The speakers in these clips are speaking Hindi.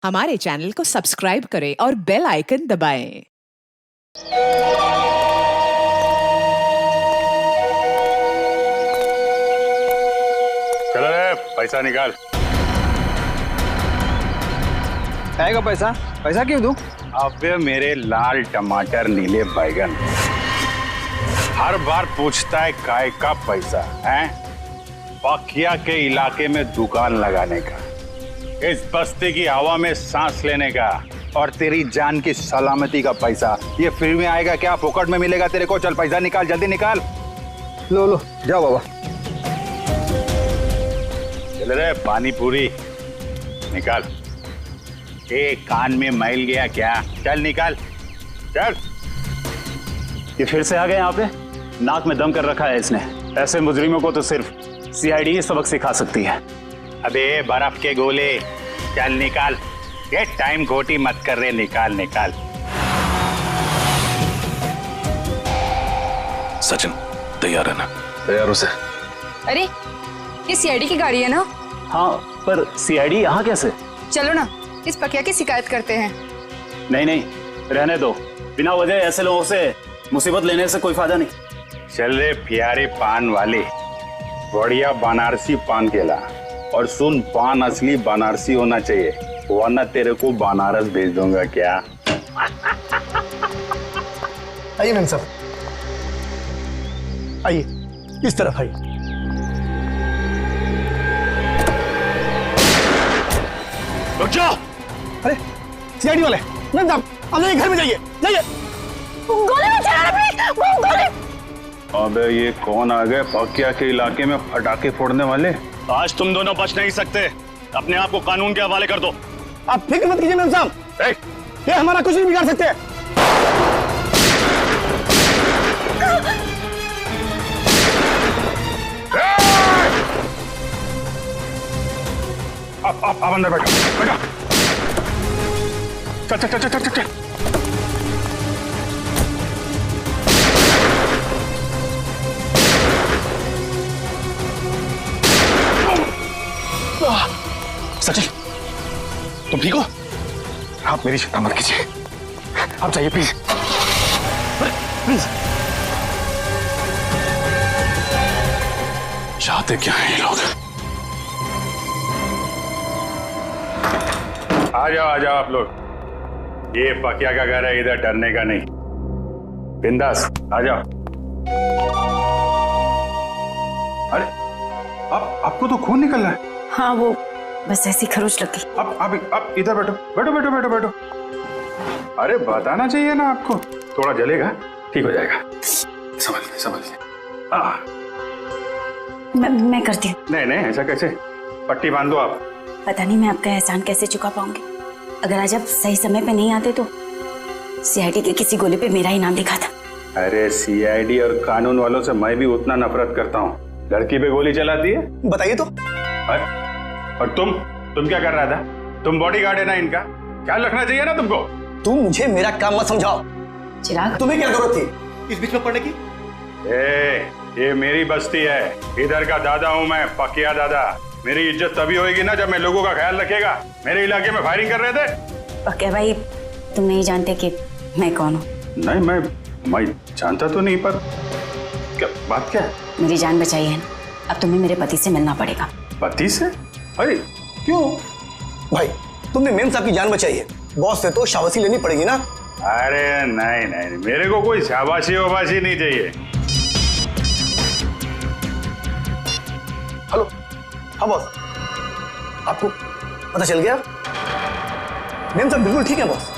हमारे चैनल को सब्सक्राइब करें और बेल आइकन दबाएं। चलो रे, पैसा निकाल। आएगा पैसा? पैसा क्यों दूं? अबे मेरे लाल टमाटर नीले बैगन, हर बार पूछता है काय का पैसा है? पकिया के इलाके में दुकान लगाने का, इस बस्ती की हवा में सांस लेने का, और तेरी जान की सलामती का पैसा ये फ्री में आएगा क्या? फोकट में मिलेगा तेरे को? चल पैसा निकाल, जल्दी निकाल। लो लो जाओ बाबा। चल रे, पानी पूरी निकाल। कान में मैल गया क्या? चल निकाल, चल। ये फिर से आ गए यहाँ पे? नाक में दम कर रखा है इसने। ऐसे मुजरिमों को तो सिर्फ सीआईडी ही सबक सिखा सकती है। अबे बर्फ के गोले, चल निकाल। ये टाइम खोटी मत कर रहे, निकाल निकाल। सचिन तैयार है ना? तैयार हो सर। अरे ये सीआईडी की गाड़ी है ना? हाँ, पर सीआईडी यहाँ कैसे? चलो ना इस पकिया की शिकायत करते हैं। नहीं नहीं, रहने दो। बिना वजह ऐसे लोगों से मुसीबत लेने से कोई फायदा नहीं। चल रे प्यारे पान वाले, बढ़िया बनारसी पान केला। और सुन, पान असली बनारसी होना चाहिए, वरना तेरे को बनारस भेज दूंगा। क्या? आइए मैम साहब, आइए इस तरफ आइए। रुक जाओ। अरे सीआईडी वाले, मैम साहब आप जाइए, घर में जाइए, जाइए। गोली में चला प्लीज, गोली। अबे ये कौन आ गए पकिया के इलाके में पटाखे फोड़ने वाले? आज तुम दोनों बच नहीं सकते। अपने आप को कानून के हवाले कर दो। आप फिक्र मत कीजिए मैम साहब, ये हमारा कुछ नहीं बिगाड़ सकते। आप अंदर बैठो, बैठो। चल चल चल चल चल चल। सचिन तुम ठीक हो? आप मेरी चिंता मत कीजिए, आप जाइए प्लीज, प्लीज। चाहते क्या हैं ये लोग? आ जाओ आप लोग। ये पकिया का घर है, इधर डरने का नहीं। बिंदास आ जाओ। अरे आपको तो खून निकल रहा है। हाँ वो बस ऐसी खरोच लगी। आप इधर बैठो, बैठो बैठो बैठो बैठो। अरे बताना चाहिए ना आपको, थोड़ा जलेगा, ठीक हो जाएगा। संभल मैं करती हूँ। नहीं ऐसा कैसे? पट्टी बांध दो आप। पता नहीं मैं आपका एहसान कैसे चुका पाऊंगी। अगर आज आप सही समय पे नहीं आते तो सीआईडी के किसी गोले पे मेरा ही नाम लिखा था। अरे सीआईडी और कानून वालों से मैं भी उतना नफरत करता हूँ। लड़की पे गोली चलाती है, बताइए तो। और तुम क्या कर रहा था? तुम बॉडीगार्ड है ना इनका, ख्याल रखना चाहिए ना तुमको। तुम मुझे मेरा काम मत समझाओ। चिराग, तुम्हें क्या जरूरत थी इस बीच में पड़ने की? ये मेरी बस्ती है, इधर का दादा हूँ मैं, पकिया दादा। मेरी इज्जत तभी होगी ना जब मैं लोगों का ख्याल रखेगा। मेरे इलाके में फायरिंग कर रहे थे। पकिया भाई तुम नहीं जानते कि मैं कौन हूँ? नहीं मैं जानता तो नहीं, पर क्या बात क्या है? मेरी जान बचाई है ना, अब तुम्हें मेरे पति से मिलना पड़ेगा। पति से? अरे क्यों भाई तुमने मेम साहब की जान बचाई है, बॉस से तो शाबाशी लेनी पड़ेगी ना। अरे नहीं, मेरे को कोई शाबाशी वाबाशी नहीं चाहिए। हेलो, हाँ बॉस, आपको पता चल गया? मेम साहब बिल्कुल ठीक है बॉस,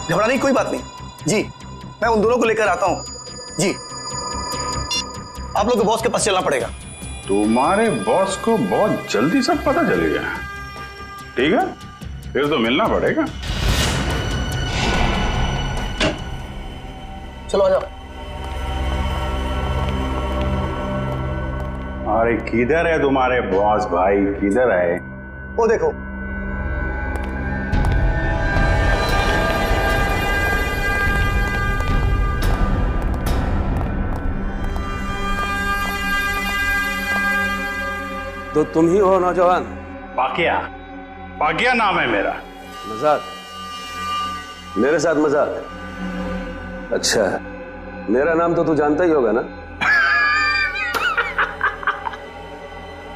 घबराने की कोई बात नहीं। जी मैं उन दोनों को लेकर आता हूँ। जी आप लोग को बॉस के पास चलना पड़ेगा। तुम्हारे बॉस को बहुत जल्दी सब पता चल गया। ठीक है, फिर तो मिलना पड़ेगा। चलो आ जाओ। अरे किधर है तुम्हारे बॉस भाई, किधर है? वो देखो। तो तुम ही हो नौजवान? पाकिया, पाकिया नाम है मेरा। मजाक? मेरे साथ मजाक? अच्छा, मेरा नाम तो तू जानता ही होगा ना?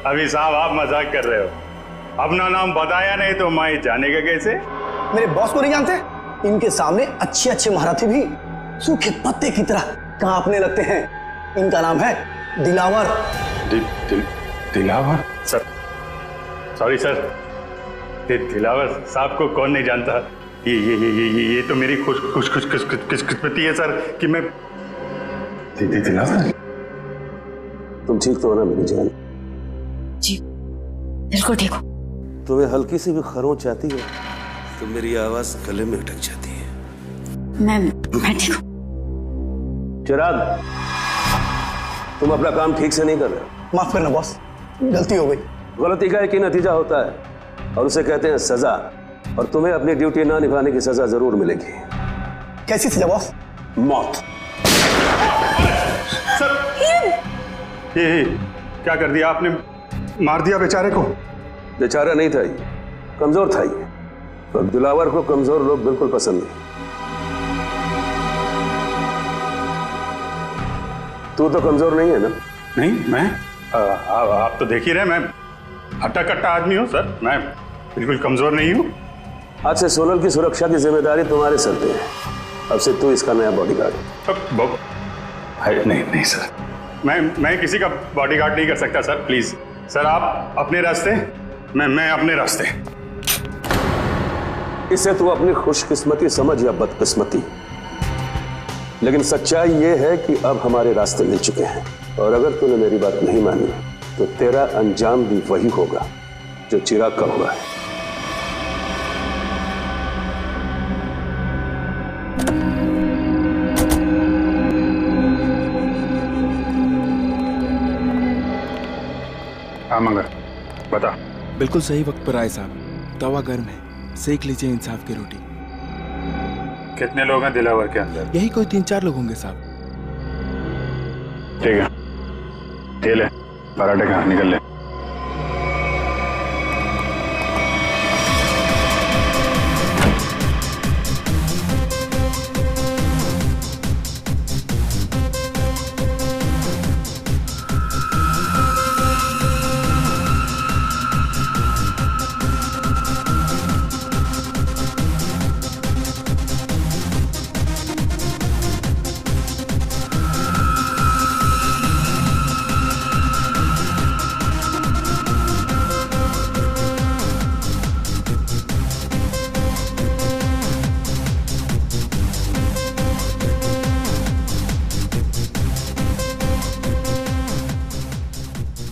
अभी साहब आप मजाक कर रहे हो, अपना नाम बताया नहीं तो मैं जानेगा कैसे? मेरे बॉस को नहीं जानते? इनके सामने अच्छे अच्छे महारथी भी सूखे पत्ते की तरह कांपने लगते हैं। इनका नाम है Dilawar. Dilawar? Sir sorry sir, Dilawar साहब को कौन नहीं जानता? ये तो मेरी खुशकिस्मती है सर कि मैं दिलावर। तुम ठीक तो हो ना मेरी जान? जी बिल्कुल ठीक हो। तुम्हें हल्की सी भी खरोंच आती है तो मेरी आवाज गले में अटक जाती है। मैं ठीक हूँ। चिराग, तुम अपना काम ठीक से नहीं कर रहे। माफ करना बॉस, गलती हो गई। गलती का एक ही नतीजा होता है और उसे कहते हैं सजा, और तुम्हें अपनी ड्यूटी ना निभाने की सजा जरूर मिलेगी। कैसी सजा बॉस? मौत। सर ये क्या कर दिया आपने? मार दिया बेचारे को? बेचारा नहीं था ये, कमजोर था ये, और दिलावर को कमजोर लोग बिल्कुल पसंद नहीं। तू तो कमजोर नहीं है ना? नहीं, मैं आप तो देख ही रहे, मैं हट्टा कट्टा आदमी हूँ सर, मैं बिल्कुल कमजोर नहीं हूँ। आज से सोनल की सुरक्षा की जिम्मेदारी तुम्हारे सर पे है। अब से तू इसका नया बॉडीगार्ड है। नहीं सर, मैं किसी का बॉडीगार्ड नहीं कर सकता सर, प्लीज सर आप अपने रास्ते, मैं अपने रास्ते। इसे तू अपनी खुशकिस्मती समझ या बदकिस्मती, लेकिन सच्चाई यह है कि अब हमारे रास्ते मिल चुके हैं, और अगर तूने मेरी बात नहीं मानी तो तेरा अंजाम भी वही होगा जो चिराग का हुआ है। हाँ मंगर, बता। बिल्कुल सही वक्त पर आए साहब। तवा गर्म है, सेक लीजिए इंसाफ की रोटी। कितने लोग हैं दिलावर के अंदर? यही कोई 3-4 लोग होंगे साहब। ठीक है, तेल है, पराठे खा, निकल ले।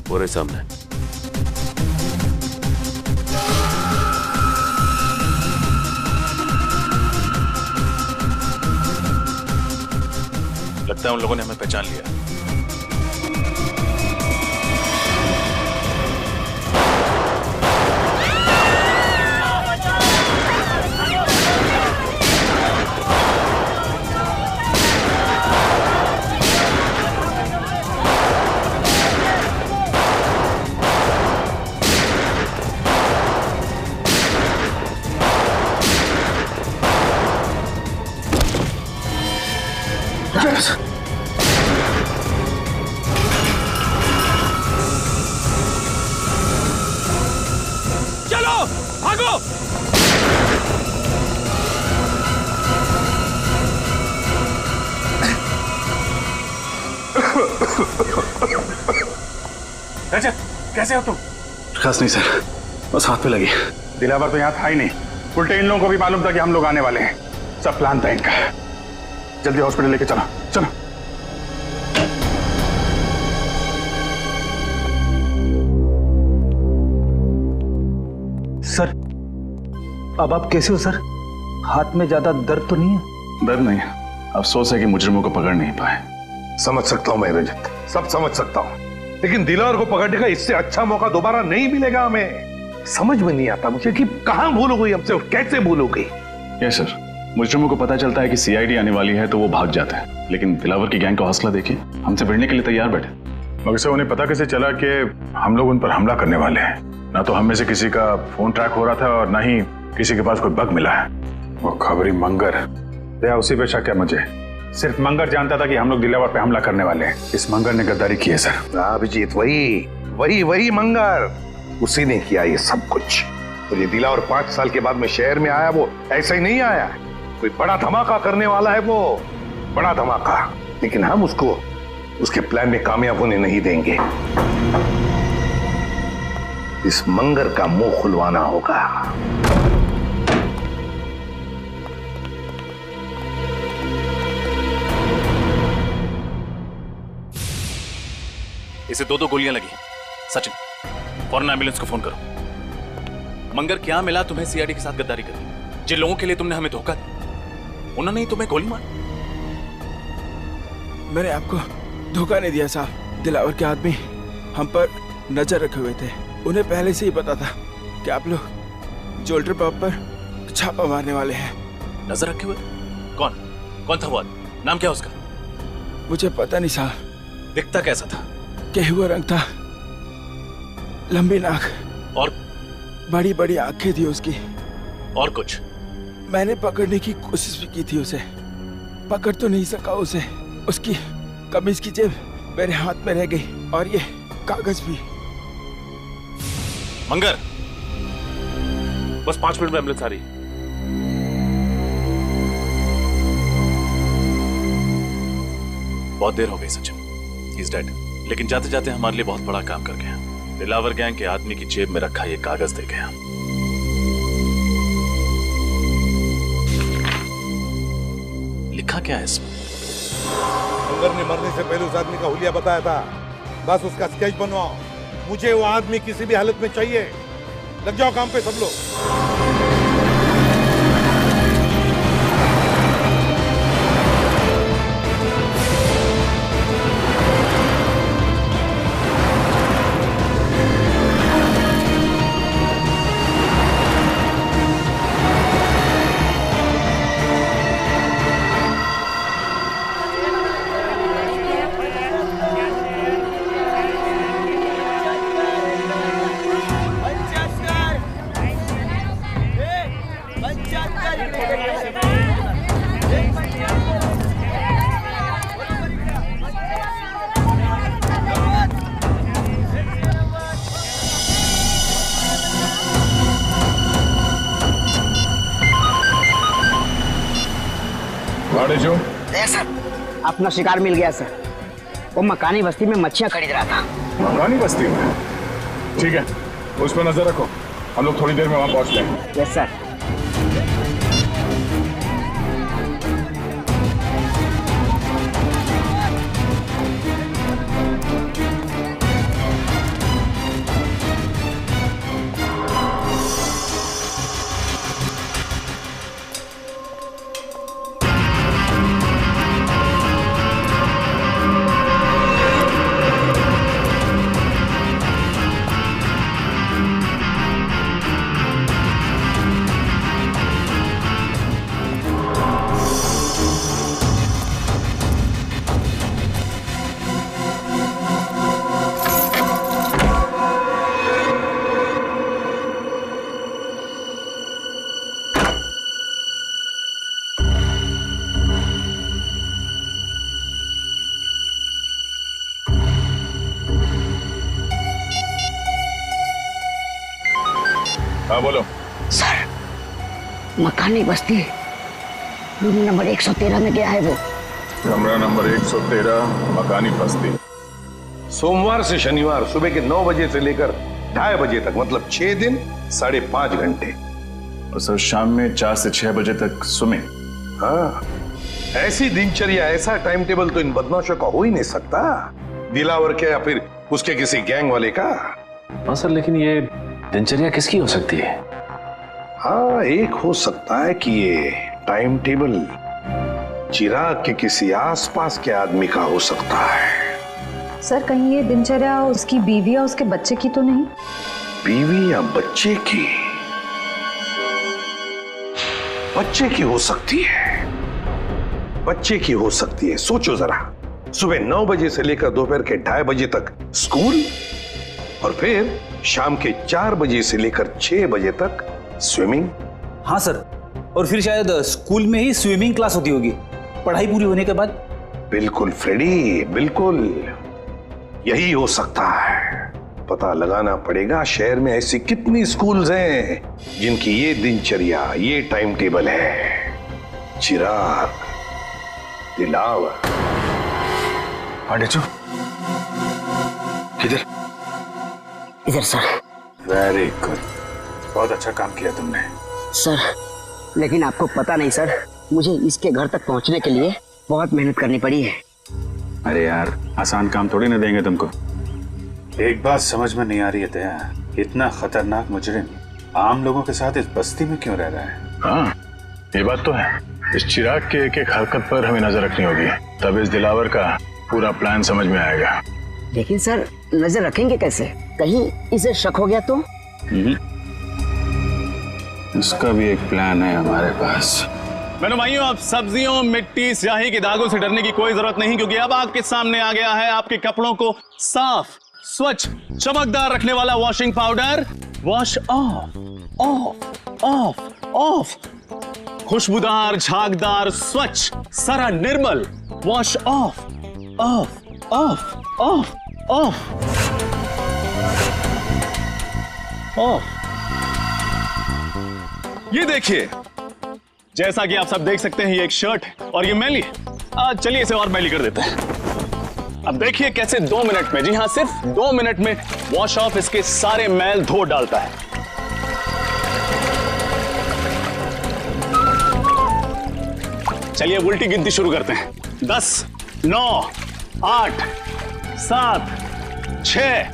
पूरे सामने। लगता है उन लोगों ने हमें पहचान लिया। चलो भागो। रजत, कैसे हो तुम? खास नहीं सर, बस हाथ पे लगी। दिलावर तो यहाँ था ही नहीं, उल्टे इन लोगों को भी मालूम था कि हम लोग आने वाले हैं। सब प्लान था इनका। जल्दी हॉस्पिटल लेके चलो, चलो। सर, अब आप कैसे हो सर? हाथ में ज्यादा दर्द तो नहीं है? दर्द नहीं, अफसोस है कि मुजरिमों को पकड़ नहीं पाए। समझ सकता हूं मैं रजत, सब समझ सकता हूं, लेकिन दिलावर को पकड़ने का इससे अच्छा मौका दोबारा नहीं मिलेगा हमें। समझ में नहीं आता मुझे कि कहां भूल हो गई हमसे और कैसे भूल हो गई। यस सर, मुजरिमों को पता चलता है कि सीआईडी आने वाली है तो वो भाग जाते हैं, लेकिन दिलावर की गैंग का हौसला देखिए, हमसे भिड़ने के लिए तैयार बैठे। मगर से उन्हें पता कैसे चला कि हम लोग उन पर हमला करने वाले हैं? ना तो हम में से किसी का फोन ट्रैक हो रहा था और ना ही किसी के पास कोई बग मिला है। वो खबरी मंगर, या उसी पे शक है मुझे। सिर्फ मंगर जानता था कि हम लोग दिलावर पे हमला करने वाले हैं। इस मंगर ने गद्दारी की है सर। अभिजीत, वही मंगर, उसी ने किया ये सब कुछ। तो ये दिलावर 5 साल के बाद में शहर में आया, वो ऐसा ही नहीं आया, कोई बड़ा धमाका करने वाला है, वो बड़ा धमाका। लेकिन हम उसको उसके प्लान में कामयाब होने नहीं देंगे। इस मंगर का मुंह खुलवाना होगा। इसे 2 गोलियां लगी। सचिन, फौरन एम्बुलेंस को फोन करो। मंगर, क्या मिला तुम्हें सीआईडी के साथ गद्दारी करके? जिन लोगों के लिए तुमने हमें धोखा दिया, उन्होंने ही तुम्हें गोली मारी। मैंने आपको धोखा नहीं दिया साहब। दिलावर के आदमी हम पर नजर रखे हुए थे। उन्हें पहले से ही पता था कि आप लोग ज्वेलरी पॉप पर छापा मारने वाले हैं। नजर रखे हुए? कौन था वो आदमी? नाम क्या उसका? मुझे पता नहीं साहब। दिखता कैसा था? गेहुआ रंग था, लंबी नाक और बड़ी बड़ी आंखें थी उसकी। और कुछ? मैंने पकड़ने की कोशिश भी की थी उसे, पकड़ तो नहीं सका उसे। उसकी कमीज की जेब मेरे हाथ में रह गई और ये कागज भी। मंगर, बस 5 मिनट में एम्बुलेंस आ रही। बहुत देर हो गई सचिन, ही इज डेड। लेकिन जाते जाते हमारे लिए बहुत बड़ा काम कर गया। दिलावर गैंग के आदमी की जेब में रखा ये कागज दे गया। लिखा क्या है इसमें? मंगर ने मरने से पहले उस आदमी का हुलिया बताया था। बस उसका स्केच बनवाओ। मुझे वो आदमी किसी भी हालत में चाहिए। लग जाओ काम पे सब लोग। सर, अपना शिकार मिल गया सर। वो मकानी बस्ती में मच्छियां खरीद रहा था। मकानी बस्ती में? ठीक है, उस पर नजर रखो। हम लोग थोड़ी देर में वहां पहुंचते हैं। Yes sir. हाँ बोलो। सर, मकानी बस्ती रूम नंबर 113 में गया है वो। कमरा नंबर 113, मकानी बस्ती। सोमवार से शनिवार सुबह के 9 बजे से लेकर 2:30 बजे तक, मतलब 6 दिन 5.5 घंटे। और सर शाम में 4 से 6 बजे तक स्विमिंग। हाँ, ऐसी दिनचर्या, ऐसा टाइम टेबल तो इन बदमाशों का हो ही नहीं सकता। दिलावर के या फिर उसके किसी गैंग वाले का। हाँ सर, लेकिन ये दिनचर्या किसकी हो सकती है? हाँ, एक हो सकता है कि ये टाइम टेबल चिराग के किसी आसपास के आदमी का हो सकता है। सर, कहीं ये दिनचर्या उसकी बीवी या उसके बच्चे की तो नहीं? बीवी या बच्चे की? बच्चे की हो सकती है, बच्चे की हो सकती है। सोचो जरा, सुबह 9 बजे से लेकर दोपहर के 2:30 बजे तक स्कूल, और फिर शाम के 4 बजे से लेकर 6 बजे तक स्विमिंग। हाँ सर, और फिर शायद स्कूल में ही स्विमिंग क्लास होती होगी पढ़ाई पूरी होने के बाद। बिल्कुल फ्रेडी, बिल्कुल यही हो सकता है। पता लगाना पड़ेगा शहर में ऐसी कितनी स्कूल्स हैं जिनकी ये दिनचर्या, ये टाइम टेबल है। चिराग, दिलावर। आडेचो, किधर? इधर सर। वेरी गुड, बहुत अच्छा काम किया तुमने। सर, लेकिन आपको पता नहीं सर, मुझे इसके घर तक पहुंचने के लिए बहुत मेहनत करनी पड़ी है। अरे यार, आसान काम थोड़ी ना देंगे तुमको। एक बात समझ में नहीं आ रही है दया, इतना खतरनाक मुजरिम आम लोगों के साथ इस बस्ती में क्यों रह रहा है? हाँ, ये बात तो है। इस चिराग के एक एक हरकत पर हमें नजर रखनी होगी, तब इस दिलावर का पूरा प्लान समझ में आएगा। लेकिन सर, नजर रखेंगे कैसे? कहीं इसे शक हो गया तो? इसका भी एक प्लान है हमारे पास। मेरे भाइयों, अब सब्जियों, मिट्टी, स्याही के दागों से डरने की कोई जरूरत नहीं, क्योंकि अब आपके सामने आ गया है आपके कपड़ों को साफ, स्वच्छ, चमकदार रखने वाला washing powder. Wash off, off, off, off. खुशबूदार, झागदार, स्वच्छ, सारा निर्मल। Wash off, off, off, off, off, off. ये देखिए, जैसा कि आप सब देख सकते हैं, ये एक शर्ट है और ये मैली है। चलिए इसे और मैली कर देते हैं। अब देखिए कैसे 2 मिनट में, जी हाँ, सिर्फ 2 मिनट में वॉश ऑफ इसके सारे मैल धो डालता है। चलिए उल्टी गिनती शुरू करते हैं। 10, 9, 8, 7, 6,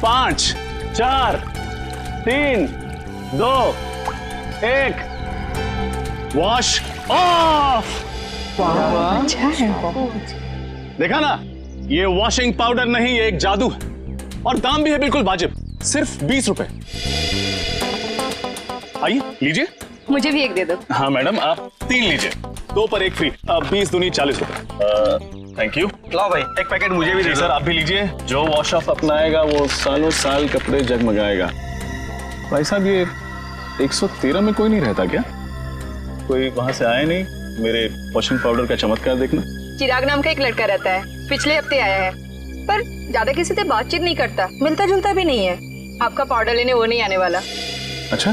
5, 4, 3, 2, 1। Wash off. अच्छा है। देखा ना, ये वॉशिंग पाउडर नहीं, ये एक जादू है और दाम भी है बिल्कुल वाजिब, सिर्फ 20 रुपए। आइए लीजिए। मुझे भी एक दे दो। हाँ मैडम, आप 3 लीजिए, 2 पर 1 फ्री। 20 दूनी 40 रुपए। Thank you. लाओ भाई, एक पैकेट मुझे भी दे सर, आप भी लीजिए। जो वॉश ऑफ अपनाएगा वो सालों साल कपड़े जगमगाएगा। भाई साहब, ये 113 में कोई नहीं रहता क्या? कोई वहां से आया नहीं मेरे वॉशिंग पाउडर का चमत्कार देखना? चिराग नाम का एक लड़का रहता है, पिछले हफ्ते आया है, पर ज्यादा किसी से बातचीत नहीं करता, मिलता जुलता भी नहीं है। आपका पाउडर लेने वो नहीं आने वाला। अच्छा,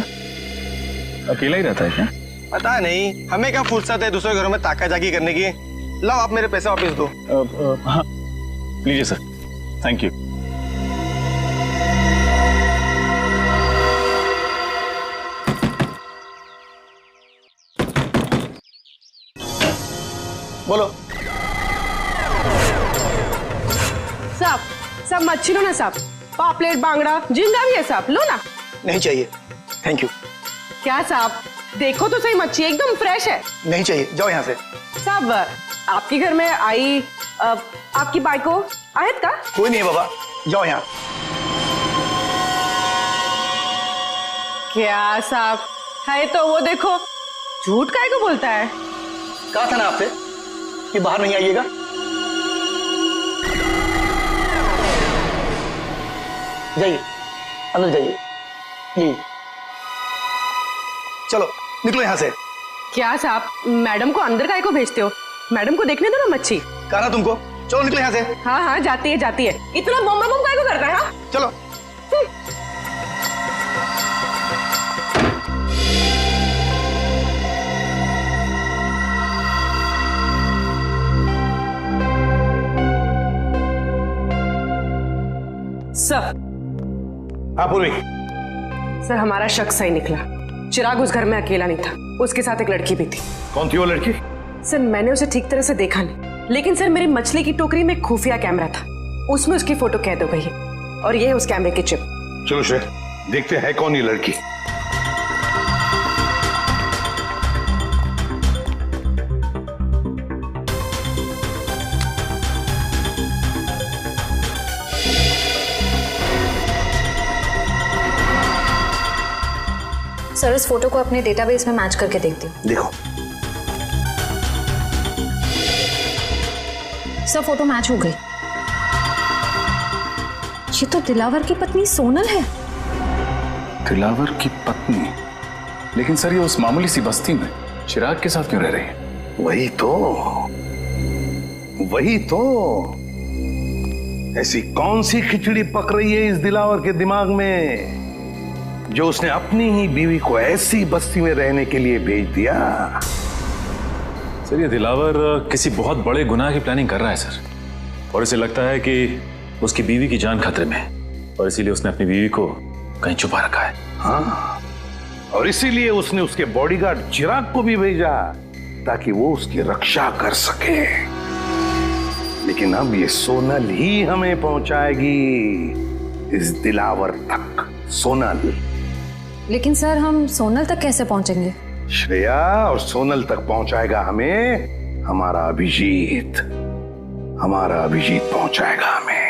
अकेला ही रहता है क्या? पता नहीं, हमें क्या फुर्सत है दूसरे घरों में ताका जाकी करने की। लाओ, आप मेरे पैसे वापस दो। हाँ लीजिए सर, थैंक यू। बोलो। साहब, सब मच्छी लो ना साहब, पापलेट, बांगड़ा, झींगा भी है साहब, लो ना। नहीं चाहिए, थैंक यू। क्या साहब, देखो तो सही, मच्छी एकदम फ्रेश है। नहीं चाहिए, जाओ यहाँ से। साहब, आपके घर में आई आपकी बाइको आयत का? कोई नहीं है बाबा, जाओ यहाँ। क्या साहब, है तो वो देखो, झूठ काहे को बोलता है? कहा था ना आपसे कि बाहर नहीं आइएगा। जाइए, अंदर जाइए। ये चलो, निकलो यहाँ से। क्या साहब, मैडम को अंदर काहे को भेजते हो? मैडम को देखने दो ना मच्छी। कहा ना तुमको, चलो निकलो यहाँ से। हाँ हाँ, जाती है जाती है, इतना बम बम काहे को करता है? हाँ चलो। सर। हाँ पूर्वी। सर, हमारा शक सही निकला। चिराग उस घर में अकेला नहीं था, उसके साथ एक लड़की भी थी। कौन थी वो लड़की? सर, मैंने उसे ठीक तरह से देखा नहीं, लेकिन सर मेरी मछली की टोकरी में एक खुफिया कैमरा था, उसमें उसकी फोटो कैद हो गई है और ये है उस कैमरे की चिप। चलो श्रेय, देखते हैं कौन ये लड़की। सर, इस फोटो को अपने डेटाबेस में मैच करके देखती हूँ। देखो। सर, फोटो मैच हो गई। ये तो दिलावर की पत्नी सोनल है। दिलावर की पत्नी? लेकिन सर ये उस मामूली सी बस्ती में चिराग के साथ क्यों रह रही है? वही तो ऐसी कौन सी खिचड़ी पक रही है इस दिलावर के दिमाग में जो उसने अपनी ही बीवी को ऐसी बस्ती में रहने के लिए भेज दिया? सर ये दिलावर किसी बहुत बड़े गुनाह की प्लानिंग कर रहा है सर, और इसे लगता है कि उसकी बीवी की जान खतरे में है और इसीलिए उसने अपनी बीवी को कहीं छुपा रखा है। हाँ, और इसीलिए उसने उसके बॉडीगार्ड चिराग को भी भेजा ताकि वो उसकी रक्षा कर सके। लेकिन अब ये सोनल ही हमें पहुंचाएगी इस दिलावर तक। सोनल। लेकिन सर हम सोनल तक कैसे पहुंचेंगे? श्रेया, और सोनल तक पहुंचाएगा हमें हमारा अभिजीत। हमारा अभिजीत पहुंचाएगा हमें।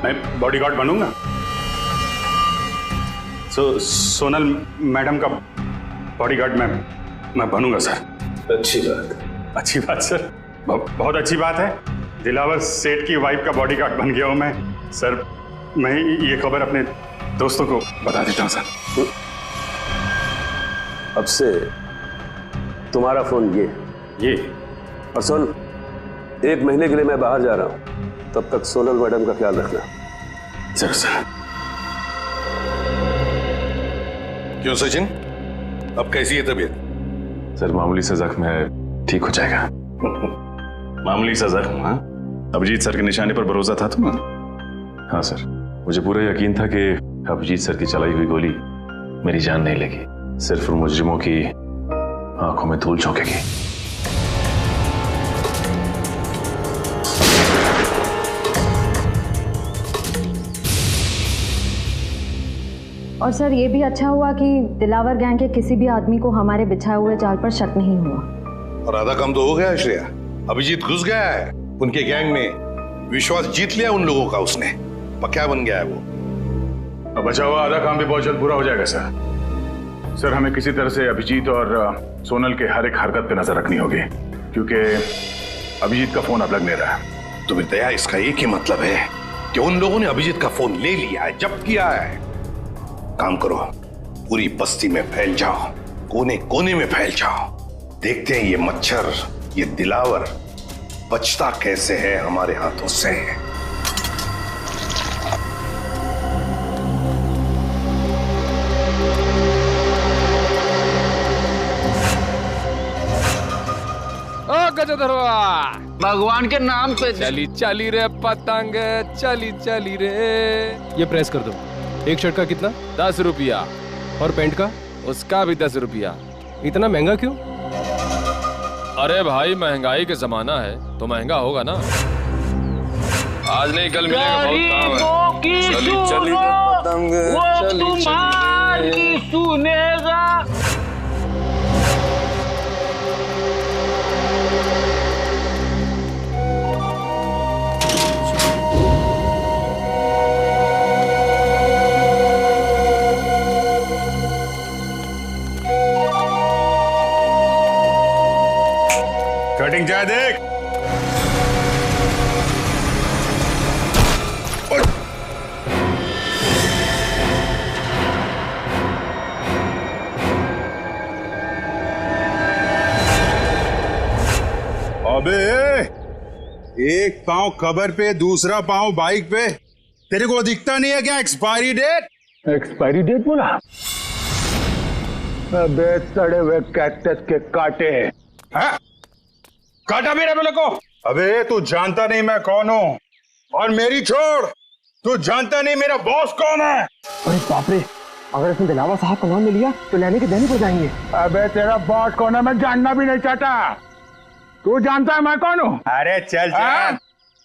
मैं बॉडीगार्ड बनूंगा। सोनल मैडम का बॉडीगार्ड मैं बनूंगा सर। अच्छी बात सर, बहुत अच्छी बात है। दिलावर सेठ की वाइफ का बॉडीगार्ड बन गया हूं मैं सर। मैं ये खबर अपने दोस्तों को बता देता हूं सर। अब से तुम्हारा फोन ये और सुन, 1 महीने के लिए मैं बाहर जा रहा हूं, तब तक सोनल मैडम का ख्याल रखना। जरूर सर। क्यों सचिन, अब कैसी है तबीयत? सर मामूली सा जख्म है, ठीक हो जाएगा। मामूली सा जख्म? हाँ, अभिजीत सर के निशाने पर भरोसा था तुम्हें? हाँ सर, मुझे पूरा यकीन था कि अभिजीत सर की चलाई हुई गोली मेरी जान नहीं लगी, सिर्फ उन मुजरिमों की आंखों में धूल झोंकेगी। और सर ये भी अच्छा हुआ कि दिलावर गैंग के किसी भी आदमी को हमारे बिछाए हुए जाल पर शक नहीं हुआ। और आधा काम तो हो गया है श्रेया। अभिजीत घुस गया है उनके गैंग में, विश्वास जीत लिया उन लोगों का उसने, पक्का बन गया है वो। अब बचा हुआ आधा काम भी बहुत जल्द पूरा हो जाएगा सर। सर हमें किसी तरह से अभिजीत और सोनल के हर एक हरकत पे नजर रखनी होगी, क्योंकि अभिजीत का फोन अब लग नहीं रहा है। तो दया, इसका एक ही मतलब है कि उन लोगों ने अभिजीत का फोन ले लिया है, जब्त किया है। काम करो, पूरी बस्ती में फैल जाओ, कोने कोने में फैल जाओ। देखते हैं ये मच्छर, ये दिलावर बचता कैसे है हमारे हाथों से। गजधरवा, भगवान के नाम पे चली चली रे पतंग, चली चली रे। ये प्रेस कर दो। एक शर्ट का कितना? 10 रुपया। और पैंट का? उसका भी 10 रुपया। इतना महंगा क्यों? अरे भाई महंगाई का जमाना है तो महंगा होगा ना। आज नहीं कल मिलेगा, बहुत काम है। चली चली रे पतंग, चली चली सुनेगा। कटिंग चाहे देख। अबे एक पांव कबर पे, दूसरा पांव बाइक पे, तेरे को दिखता नहीं है क्या एक्सपायरी डेट? एक्सपायरी डेट बोला? अबे सड़े हुए कैक्टस के कांटे। हाँ? काटा मेरे बोले को। अबे तू जानता नहीं मैं कौन हूँ, और मेरी छोड़, तू जानता नहीं मेरा बॉस कौन है। अरे बाप रे, अगर इसने दिलावर साहब का नाम ले लिया तो लेने के देने पड़ जाएंगे। अबे तेरा बॉस कौन है मैं जानना भी नहीं चाहता। तू जानता है मैं कौन हूँ? अरे चल चल,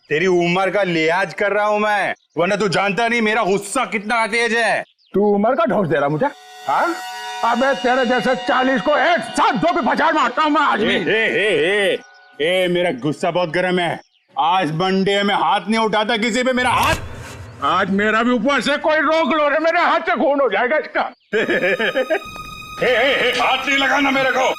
तेरी उम्र का लिहाज कर रहा हूँ मैं, वरना तू जानता नहीं मेरा गुस्सा कितना तेज है। तू उम्र का ढोस दे रहा मुझे? हाँ? अबे तेरे जैसे 40 को एक साथ दो पे पछाड़ मारता हूँ मैं आज भी। ए, मेरा गुस्सा बहुत गर्म है। आज मंडे में हाथ नहीं उठाता किसी पे मेरा हाथ। आज मेरा भी ऊपर से कोई रोक लो रे, मेरे हाथ से खून हो जाएगा इसका। हाथ नहीं लगाना मेरे को।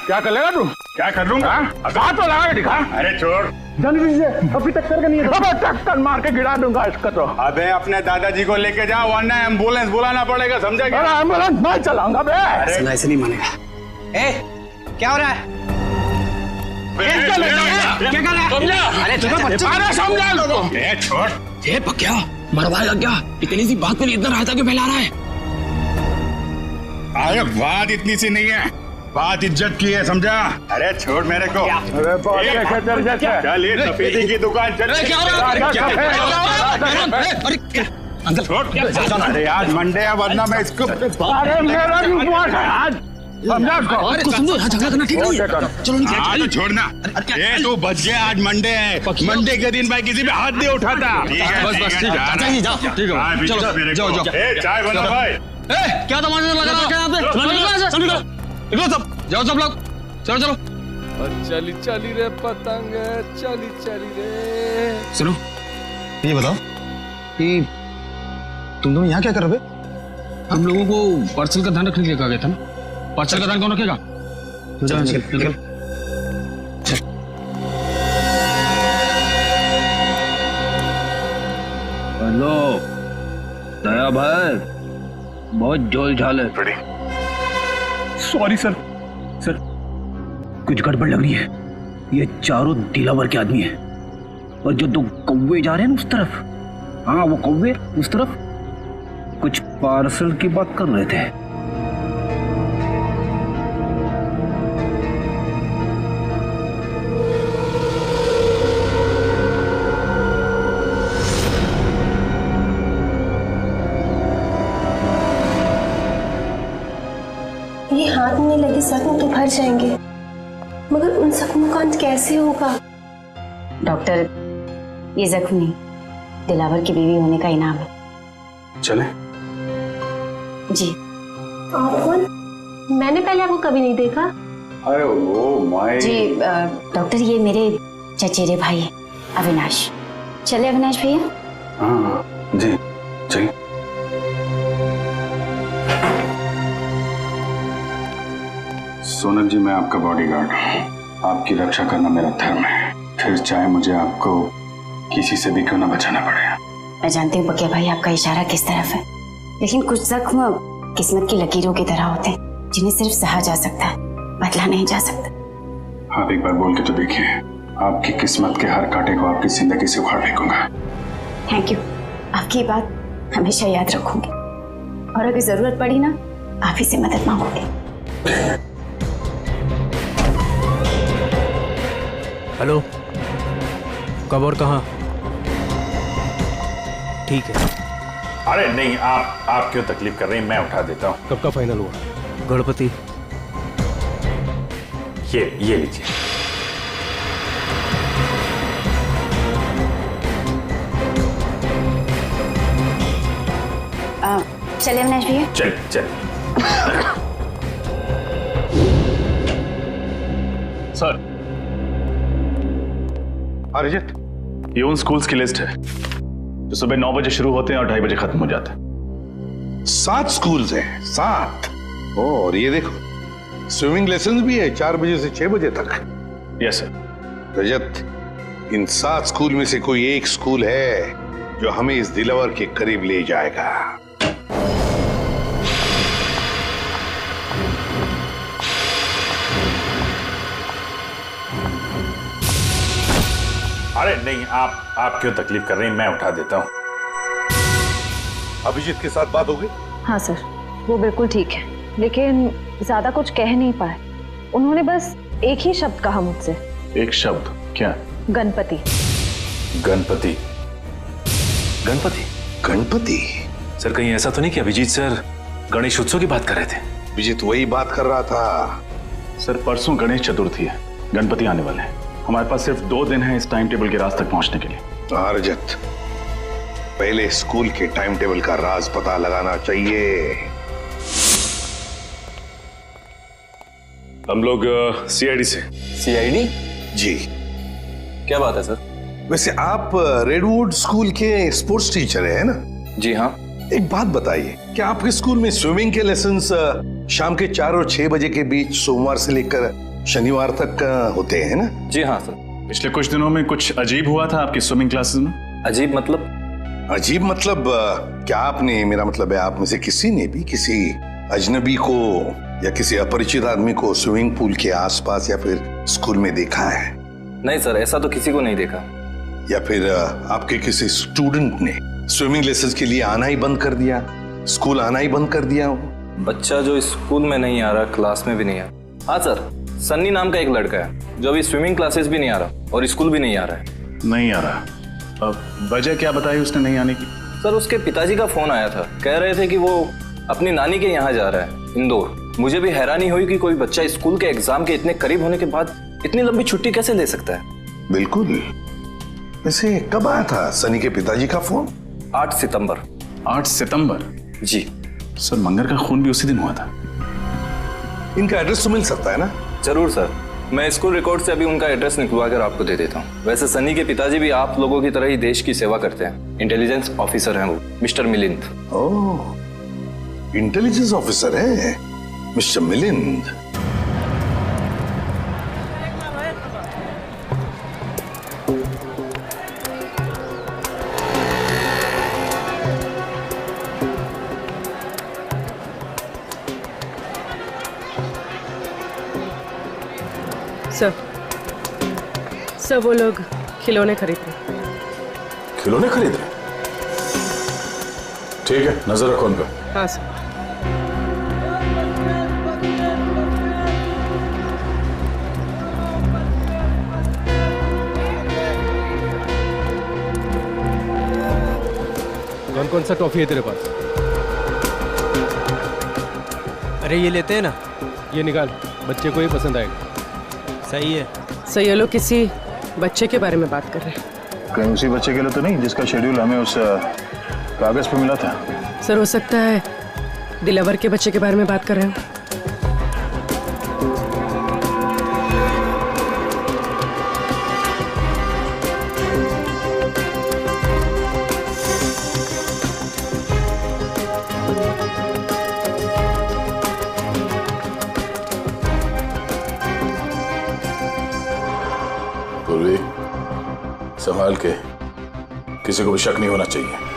क्या कर लेगा तू? क्या कर लूंगा? हाथ तो लगा के दिखा। अरे छोड़, जाने दीजिए, अभी तक करके नहीं है। अबे टक्कर मार के गिरा दूंगा इसका तो। अबे अपने दादाजी को लेके जाओ वरना एम्बुलेंस बुलाना पड़ेगा, समझा क्या? अरे एम्बुलेंस मैं चलाऊंगा बे। ऐसे नहीं मानेगा। ए, क्या हो रहा है? क्या कर रहा है? अरे समझा लो। छोड़। ये पक्या मरवाएगा क्या? इतनी सी बात के लिए इतना रायता क्यों फैला रहा है? अरे बात इतनी सी नहीं है, बात इज्जत की है, समझा? अरे छोड़ मेरे को। अरे चल ये सफेदी की दुकान चल। अंकल छोड़। अरे आज मंडे है वरना मैं इसको। अरे मेरा भी उपवास है आज, समझा उसको? अरे कुछ समझो, यहाँ झगड़ा करना ठीक नहीं है। चलो हाँ तो छोड़ना। ये तू बच गया, आज मंडे है, मंडे के दिन भाई किसी पे हाथ नहीं उठाता। बस ठीक है, चाचा जी जाओ, ठीक है, चलो जाओ। चाय बना भाई। क्या तमाशा लगा रखा है यहाँ पे? निकलो सब, जाओ सब लोग, चलो चलो। चली चली रे पतंग, चली चली रे। सुनो, ये बताओ कि तुम दोनों यहाँ क्या कर रहे हो? हम लोगों को पार्सल का ध्यान रखने के लिए कहा गया था ना? पार्सल का ध्यान कौन रखेगा? निकल। हेलो दया भाई, बहुत जोल झाल है। सॉरी सर, कुछ गड़बड़ लग रही है। ये चारों दिलावर के आदमी हैं और जो 2 कौवे जा रहे हैं ना उस तरफ, हाँ वो कौवे उस तरफ कुछ पार्सल की बात कर रहे थे। ये हाथ में लगे जख्म तो भर जाएंगे, मगर उन जख्मों का अंत कैसे होगा? डॉक्टर, ये जख्म नहीं, दिलावर की बीवी होने का इनाम है। चले? जी। आप कौन? मैंने पहले आपको कभी नहीं देखा। अरे वो माय। जी डॉक्टर, ये मेरे चचेरे भाई हैं, अविनाश। चले अविनाश भैया? हाँ जी चलिए। सोनल जी, मैं आपका बॉडीगार्ड हूँ, आपकी रक्षा करना मेरा धर्म है, फिर चाहे मुझे आपको किसी से भी क्यों ना बचाना पड़े। मैं जानती हूँ पक्या भाई आपका इशारा किस तरफ है, लेकिन कुछ जख्म किस्मत की लकीरों की तरह होते हैं जिन्हें सिर्फ सहा जा सकता है, बदला नहीं जा सकता। आप एक बार बोल के तो देखिए, आपकी किस्मत के हर कांटे को आपकी जिंदगी से उखाड़ फेंकूंगा। थैंक यू, आपकी बात हमेशा याद रखूंगी और अगर जरूरत पड़ी ना, आप ही से मदद मांगूंगी। हेलो, कब और कहाँ? ठीक है। अरे नहीं, आप क्यों तकलीफ कर रहे हैं, मैं उठा देता हूँ। कब का फाइनल हुआ? गणपति। ये लीजिए। चले अविनाश भैया? चल। सर, अरिजीत, ये उन स्कूल्स की लिस्ट है जो सुबह 9 बजे शुरू होते हैं और 2:30 बजे खत्म हो जाते हैं। 7 स्कूल्स हैं, 7। और ये देखो, स्विमिंग लेसन भी है 4 बजे से 6 बजे तक। Yes sir. रजत, इन 7 स्कूल में से कोई एक स्कूल है जो हमें इस दिलावर के करीब ले जाएगा। अरे नहीं, आप क्यों तकलीफ कर रहे हैं, मैं उठा देता हूँ। अभिजीत के साथ बात हो गई? हाँ सर, वो बिल्कुल ठीक है, लेकिन ज्यादा कुछ कह नहीं पाए। उन्होंने बस एक ही शब्द कहा मुझसे। एक शब्द? क्या? गणपति। गणपति? गणपति? सर, कहीं ऐसा तो नहीं कि अभिजीत सर गणेश उत्सव की बात कर रहे थे? अभिजीत वही बात कर रहा था। सर, परसों गणेश चतुर्थी है, गणपति आने वाले हैं। हमारे पास सिर्फ 2 दिन है इस टाइम टेबल के राज तक पहुंचने के लिए। रजत, पहले स्कूल के टाइम टेबल का राज पता लगाना चाहिए। हम लोग सीआईडी से। सीआईडी? जी। क्या बात है सर? वैसे आप रेडवुड स्कूल के स्पोर्ट्स टीचर हैं ना? जी हाँ। एक बात बताइए, क्या आपके स्कूल में स्विमिंग के लेसन्स शाम के 4 और 6 बजे के बीच सोमवार से लेकर शनिवार तक होते हैं ना? जी हाँ सर। पिछले कुछ दिनों में कुछ अजीब हुआ था आपकी स्विमिंग क्लासेस में? अजीब मतलब? अजीब मतलब क्या आपने, मेरा मतलब है आप में से किसी ने भी किसी अजनबी को या किसी अपरिचित आदमी को स्विमिंग पूल के आसपास या फिर स्कूल में देखा है? नहीं सर, ऐसा तो किसी को नहीं देखा। या फिर आपके किसी स्टूडेंट ने स्विमिंग लेसन्स के लिए आना ही बंद कर दिया, स्कूल आना ही बंद कर दिया हो? बच्चा जो स्कूल में नहीं आ रहा, क्लास में भी नहीं आ रहा। हाँ सर, सन्नी नाम का एक लड़का है जो अभी स्विमिंग क्लासेस भी नहीं आ रहा और स्कूल भी नहीं आ रहा है। नहीं आ रहा? अब वजह क्या बताई उसने नहीं आने की? सर उसके पिताजी का फोन आया था, कह रहे थे कि वो अपनी नानी के यहाँ जा रहा है, इंदौर। मुझे भी हैरानी हुई कि कोई बच्चा स्कूल के एग्जाम के इतने करीब होने के बाद इतनी लंबी छुट्टी कैसे ले सकता है। बिल्कुल। वैसे कब आया था सनी के पिताजी का फोन? 8 सितंबर। 8 सितंबर? जी सर, मंगर का खून भी उसी दिन हुआ था। इनका एड्रेस तो मिल सकता है ना? जरूर सर, मैं स्कूल रिकॉर्ड से अभी उनका एड्रेस निकलवा कर आपको दे देता हूँ। वैसे सनी के पिताजी भी आप लोगों की तरह ही देश की सेवा करते हैं, इंटेलिजेंस ऑफिसर हैं वो, मिस्टर मिलिंद। ओह, इंटेलिजेंस ऑफिसर है मिस्टर मिलिंद। सर वो लोग खिलौने खरीद रहे। खिलौने खरीद रहे? ठीक है, नजर रखो उन पर। हाँ सर। कौन कौन सा टॉफी है तेरे पास? अरे ये लेते हैं ना। ये निकाल, बच्चे को ही पसंद आएगा। सही है। सर ये लोग किसी बच्चे के बारे में बात कर रहे हैं। कहीं उसी बच्चे के लिए तो नहीं जिसका शेड्यूल हमें उस कागज पे मिला था? सर हो सकता है दिलावर के बच्चे के बारे में बात कर रहे हो। पूर्वी, संभाल के, किसी को भी शक नहीं होना चाहिए।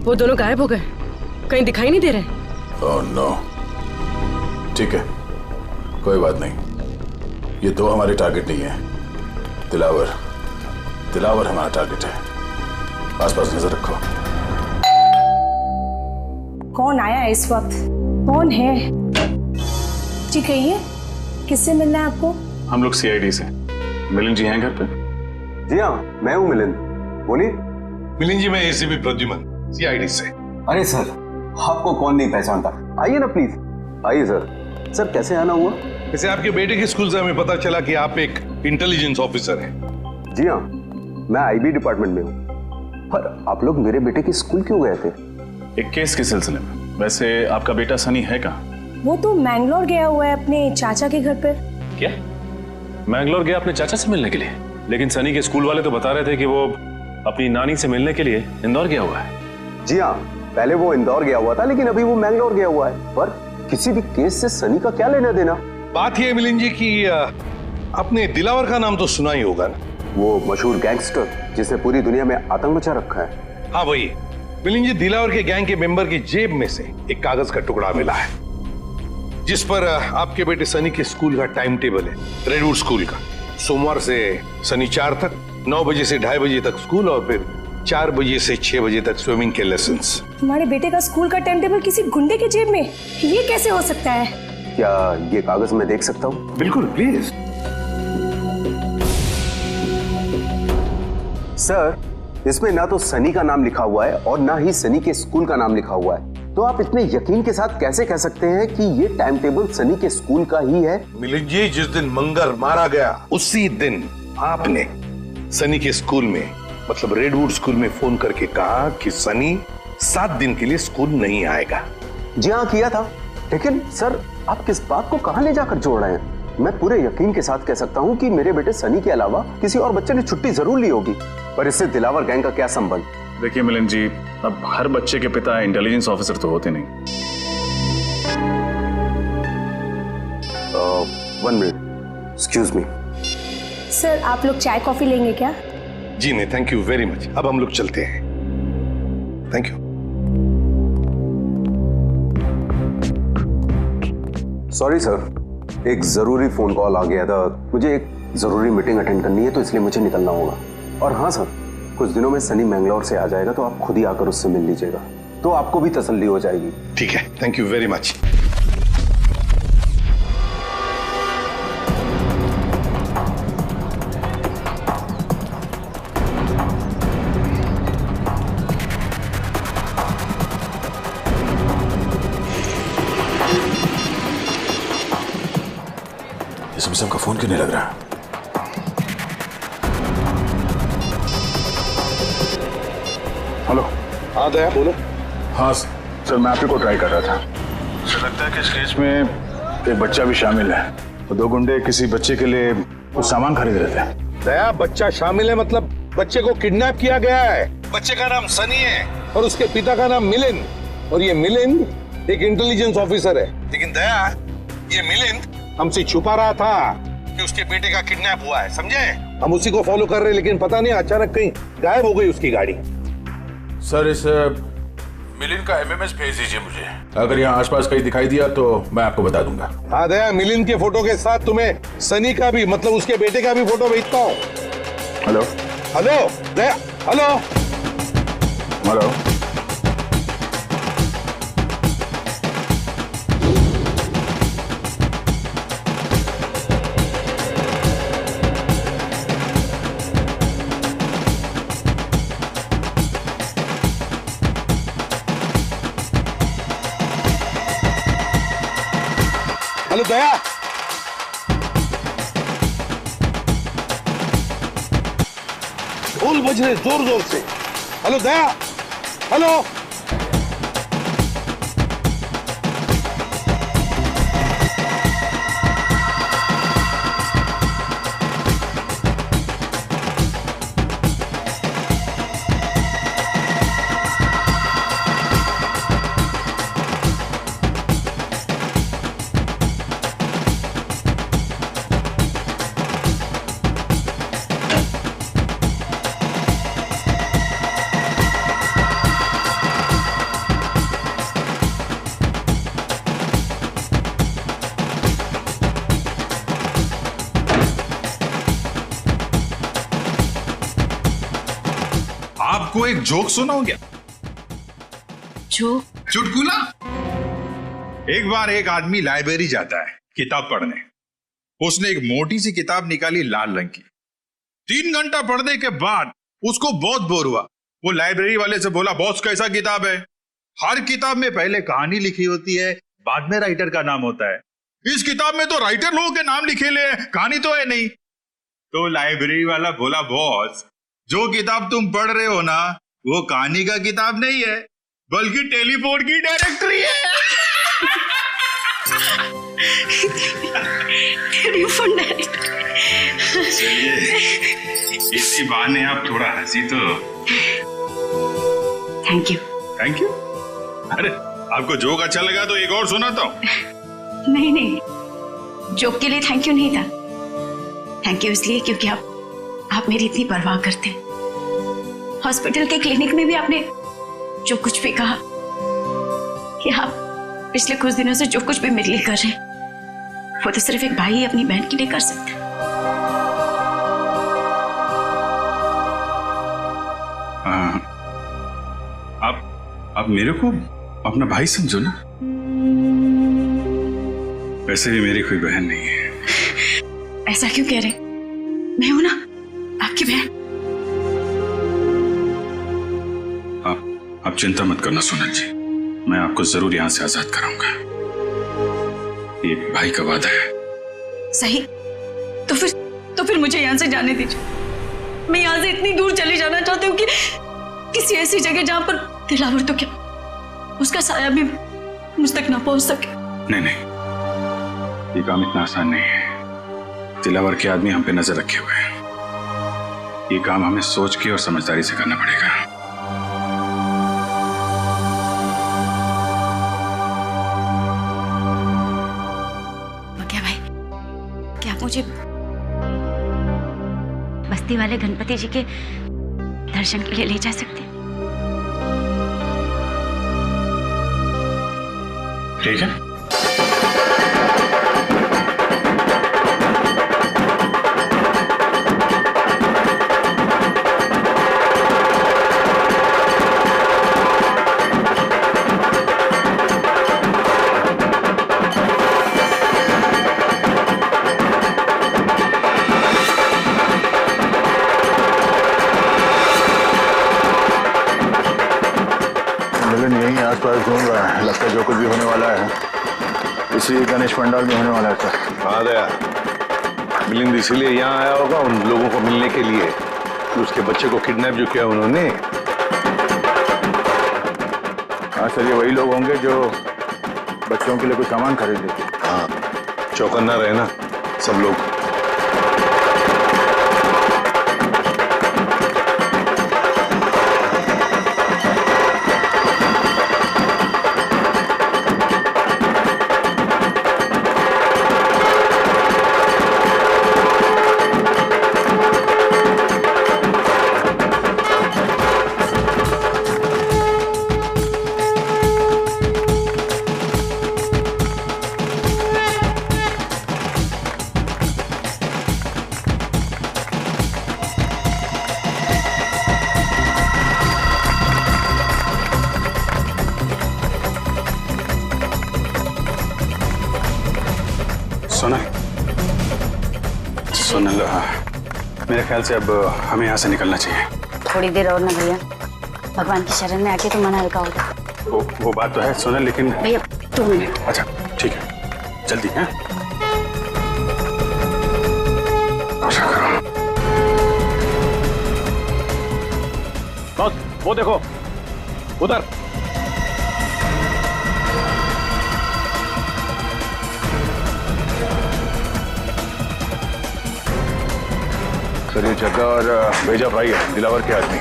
वो दोनों गायब हो गए, कहीं दिखाई नहीं दे रहे। Oh no. ठीक है, कोई बात नहीं। ये दो हमारे टारगेट नहीं है। दिलावर हमारा टारगेट है। आसपास नजर रखो। कौन आया है इस वक्त? कौन है? जी कहिए, किससे मिलना है आपको? हम लोग सीआईडी से। मिलिंद जी हैं घर पे? जी हाँ, मैं हूँ मिलिंद, बोलिए। मिलिंद जी, मैं एसीपी प्रद्युमन, सीआईडी से। अरे सर, आपको कौन नहीं पहचानता, आइए ना प्लीज। आइए सर। सर कैसे आना हुआ? वैसे आपके बेटे के स्कूल से हमें पता चला कि आप एक इंटेलिजेंस ऑफिसर हैं। जी हाँ, मैं आईबी डिपार्टमेंट में हूँ। पर आप लोग मेरे बेटे के स्कूल क्यों गए थे? एक केस के सिलसिले में। वैसे आपका बेटा सनी है कहाँ? वो तो मैंगलोर गया हुआ है अपने चाचा के घर पे। क्या? मैंगलोर गया अपने चाचा से मिलने के लिए? लेकिन सनी के स्कूल वाले तो बता रहे थे कि वो अपनी नानी से मिलने के लिए इंदौर गया हुआ है। जी हाँ, पहले वो इंदौर गया हुआ था, लेकिन अभी वो मैंगलोर गया हुआ है। पर किसी भी केस से सनी का क्या लेना देना? बात यह है मिलिंद जी कि आपने दिलावर का नाम तो सुना ही होगा ना? वो मशहूर गैंगस्टर जिसने पूरी दुनिया में आतंक मचा रखा है। हाँ वही। मिलिंद जी, दिलावर के गैंग के मेंबर की जेब में से एक कागज का टुकड़ा मिला है जिस पर आपके बेटे सनी के स्कूल का टाइम टेबल है, रेडवुड स्कूल का। सोमवार से शनिवार तक 9 बजे से 2:30 बजे तक स्कूल और फिर 4 बजे से 6 बजे तक स्विमिंग के लेसन्स। तुम्हारे बेटे का स्कूल का टाइम टेबल किसी गुंडे के जेब में? ये कैसे हो सकता है? क्या ये कागज मैं देख सकता हूँ? बिल्कुल, प्लीज। सर, इसमें ना तो सनी का नाम लिखा हुआ है और ना ही सनी के स्कूल का नाम लिखा हुआ है। तो आप इतने यकीन के साथ कैसे कह सकते हैं कि ये टाइम टेबल सनी के स्कूल का ही है? मिलिंद जी, जिस दिन मंगर मारा गया उसी दिन आपने सनी के स्कूल में, मतलब रेडवुड स्कूल में फोन करके कहा कि सनी 7 दिन के लिए स्कूल नहीं आएगा। जी हाँ, किया था। लेकिन सर, आप किस बात को कहां ले जाकर जोड़ रहे हैं? मैं पूरे यकीन के साथ कह सकता हूं कि मेरे बेटे सनी के अलावा किसी और बच्चे ने छुट्टी जरूर ली होगी, पर इससे दिलावर गैंग का क्या संबंध? देखिए मिलिंद जी, अब हर बच्चे के पिता इंटेलिजेंस ऑफिसर तो होते नहीं। 1 मिनट, एक्सक्यूज मी। सर, आप लोग चाय कॉफी लेंगे क्या? जी नहीं, थैंक यू वेरी मच। अब हम लोग चलते हैं। Thank you. सॉरी सर, एक जरूरी फोन कॉल आ गया था। मुझे एक जरूरी मीटिंग अटेंड करनी है, तो इसलिए मुझे निकलना होगा। और हाँ सर, कुछ दिनों में सनी मैंगलोर से आ जाएगा, तो आप खुद ही आकर उससे मिल लीजिएगा, तो आपको भी तसल्ली हो जाएगी। ठीक है, थैंक यू वेरी मच। इसमें सबका फोन क्यों नहीं लग रहा? हेलो। हाँ दया, बोलो। हाँ सर, मैं आप ही को ट्राई कर रहा था। सर, लगता है कि इस केस में एक बच्चा भी शामिल है। तो 2 गुंडे किसी बच्चे के लिए कुछ सामान खरीद रहे थे। दया, बच्चा शामिल है मतलब बच्चे को किडनैप किया गया है। बच्चे का नाम सनी है और उसके पिता का नाम मिलिंद, और ये मिलिंद एक इंटेलिजेंस ऑफिसर है। लेकिन दया, ये मिलिंद हमसे छुपा रहा था कि उसके बेटे का किडनैप हुआ है, समझे? हम उसी को फॉलो कर रहे हैं, लेकिन पता नहीं अचानक कहीं गायब हो गई उसकी गाड़ी। सर, इस मिलिंद का एमएमएस भेज दीजिए मुझे। अगर यहाँ आसपास कहीं दिखाई दिया तो मैं आपको बता दूंगा। हाँ दया, मिलिंद के फोटो के साथ तुम्हें सनी का भी, मतलब उसके बेटे का भी फोटो भेजता हूँ। हेलो हेलो दया, हेलो हेलो। हेलो दया, ढोल बज रहे जोर जोर से। हेलो दया, हेलो। आपको एक जोक सुनाऊं क्या? जोक? चुटकुला। एक बार एक आदमी लाइब्रेरी जाता है किताब पढ़ने। उसने एक मोटी सी किताब निकाली लाल रंग की। 3 घंटा पढ़ने के बाद उसको बहुत बोर हुआ। वो लाइब्रेरी वाले से बोला, बॉस कैसा किताब है? हर किताब में पहले कहानी लिखी होती है, बाद में राइटर का नाम होता है। इस किताब में तो राइटर लोगों के नाम लिखे ले, कहानी तो है नहीं। तो लाइब्रेरी वाला बोला, बॉस जो किताब तुम पढ़ रहे हो ना, वो कहानी का किताब नहीं है, बल्कि टेलीफोन की डायरेक्टरी है। Telephone directory. चलिए, इसी बहाने आप थोड़ा हंसी तो। Thank you. Thank you? अरे, आपको जोक अच्छा लगा तो एक और सुनाता हूँ। नहीं नहीं, जोक के लिए थैंक यू नहीं था। थैंक यू इसलिए क्योंकि आप मेरी इतनी परवाह करते हैं। हॉस्पिटल के क्लिनिक में भी आपने जो कुछ भी कहा कि आप पिछले कुछ दिनों से जो कुछ भी मेरे लिए कर रहे हैं, वो तो सिर्फ एक भाई अपनी बहन के लिए कर सकता है। आप मेरे को अपना भाई समझो ना। वैसे भी मेरी कोई बहन नहीं है। ऐसा क्यों कह रहे? मैं हूं ना आपकी बहन। आप चिंता मत करना सोनल जी, मैं आपको जरूर यहां से आजाद कराऊंगा। ये भाई का वादा है। सही, तो फिर मुझे यहाँ से जाने दीजिए। मैं यहाँ से इतनी दूर चली जाना चाहती हूँ कि किसी ऐसी जगह जहाँ पर दिलावर तो क्या उसका साया भी मुझ तक ना पहुंच सके। नहीं, ये काम इतना आसान नहीं है। दिलावर के आदमी हम पे नजर रखे हुए हैं। ये काम हमें सोच के और समझदारी से करना पड़ेगा। क्या भाई, क्या आप मुझे बस्ती वाले गणपति जी के दर्शन के लिए ले जा सकते हैं? ठीक है। मिलन यहीं आसपास घूम रहा है। लगता है जो कुछ भी होने वाला है इसी गणेश पंडाल में होने वाला है सर। हाँ दया, मिलिंद इसीलिए यहाँ आया होगा उन लोगों को मिलने के लिए, उसके बच्चे को किडनैप जो किया उन्होंने। हाँ सर, ये वही लोग होंगे जो बच्चों के लिए कुछ सामान खरीदे थे। हाँ, चौकन्ना रहे ना सब लोग। सोनल, मेरे ख्याल से अब हमें यहाँ से निकलना चाहिए। थोड़ी देर और ना भैया, भगवान की शरण में आके तो मन हल्का होगा। वो बात तो है सोनल, लेकिन भैया 2 मिनट। अच्छा ठीक है, जल्दी है। बस वो देखो उधर। सर ये जग्गा और भेजा भाई है, दिलावर के आदमी।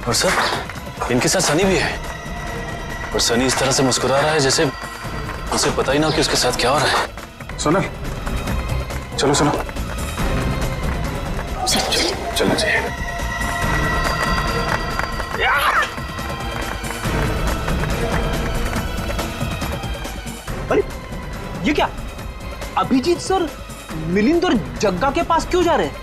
और सर इनके साथ सनी भी है, और सनी इस तरह से मुस्कुरा रहा है जैसे उसे पता ही ना हो कि उसके साथ क्या हो रहा है। सोनल चलो चलो चलना चाहिए। अरे ये क्या, अभिजीत सर मिलिंद और जग्गा के पास क्यों जा रहे हैं?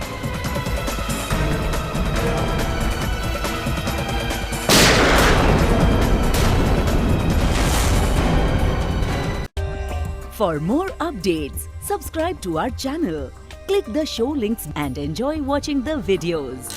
For more updates, subscribe to our channel, click the show links and enjoy watching the videos.